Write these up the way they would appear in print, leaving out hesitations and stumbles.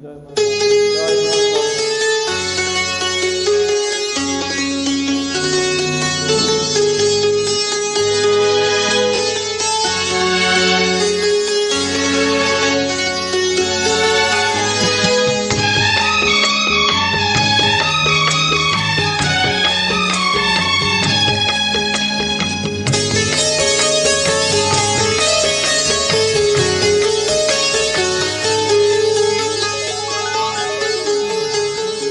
জয় মা জয় মা।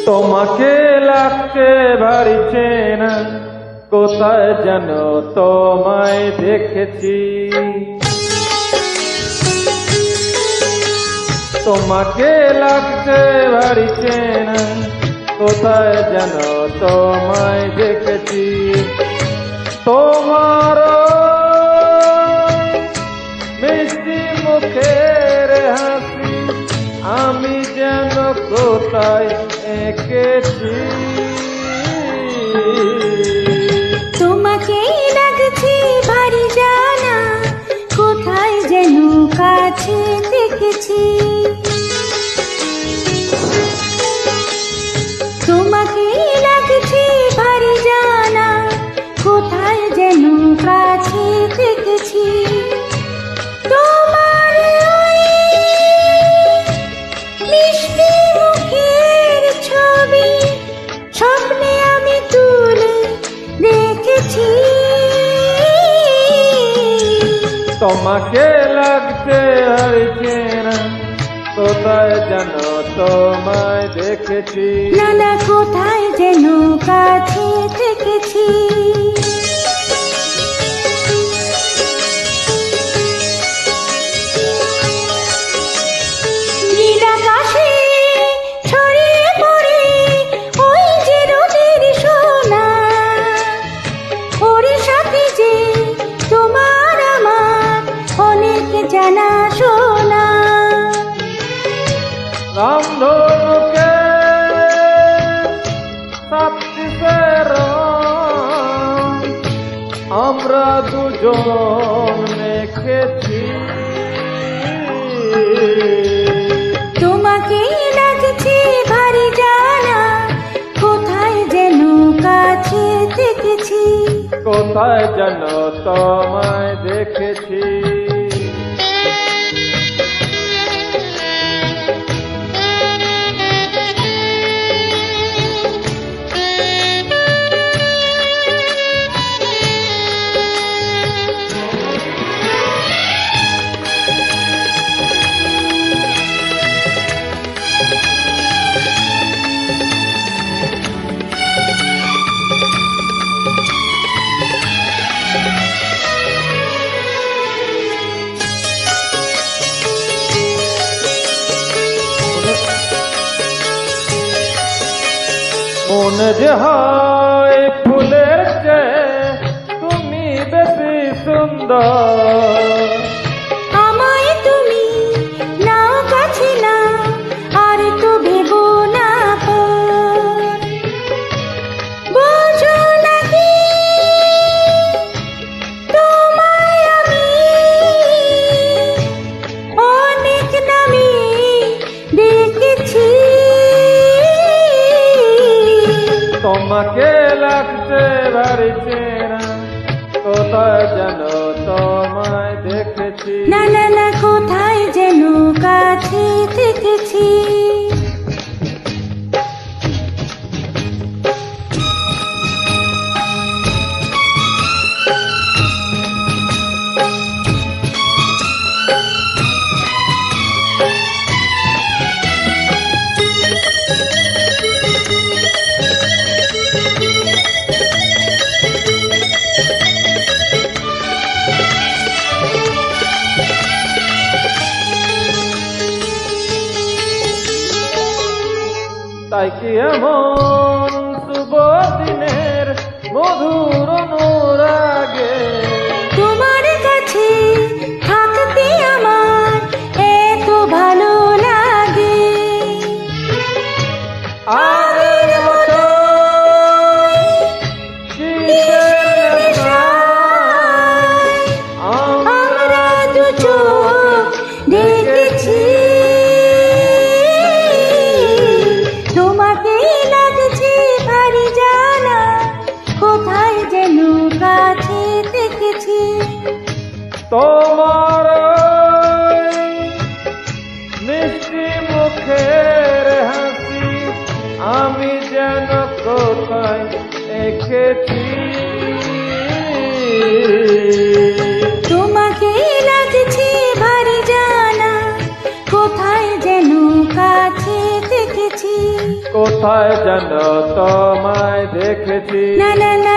তোমাকে লাগছে ভারী চেনা, কোথায় যেন তোমায় দেখেছি। তোমাকে লাগছে ভারী চেনা, কোথায় যেন তোমায় দেখেছি। তোমার মিষ্টি মুখের হাসি আমি যেন কোথায় এঁকেছি। তোমাকে লাগছে ভারী জানা, কোথায় যেন কাছে দেখেছি। তোমাকে লাগছে ভারী জানা, কোথায় যেন কাছে দেখেছি। তোমার ওই মিষ্টি মুখের ছবি স্বপ্নে আমি তুলে দেখেছি। তোমাকে লাগছে ভারী চেনা, কোথায় যেন তোমায় দেখেছি। নানা কোথায় যেন কাছে দেখেছি। নীল আকাশে ছড়িয়ে পড়ে ওই যে রোদের সোনা, ওর সাথে যে তোমার আমার অনেক জানা শোনা। রামধনুকে সাতটির আমরা দুজন মেখেছি। তোমাকে লাগছে ভারী জানা, কোথায় যেন কাছে দেখেছি। কোথায় যেন তোমায় দেখেছি। মনে যে হয় ফুলের চেয়ে তুমি বেশি সুন্দর। আমায় তুমি নাও কাছে না, আর তো ভেবো না পর। বোঝো নাকি তোমায় আমি অনেক নামে দেখেছি। তোমাকে লাগছে ভারী চেনা, কোথায় যেন তোমায় দেখেছি। না না না কোথায় যেন কাছে দেখেছি। তাই কি এমন শুভ দিনের মধুর অনুরাগে তোমার কাছে থাকতে আমার এত ভালো লাগে। আগের মতো শীতের নেশায় আমরা দু চোখ দেখেছি। তোমার ওই মিষ্টি মুখের হাসি আমি যেন কোথায় দেখেছি। তোমাকে লাগছে ভারী জানা, কোথায় যেন কাছে দেখেছি। কোথায় যেন তোমায় দেখেছি। না না না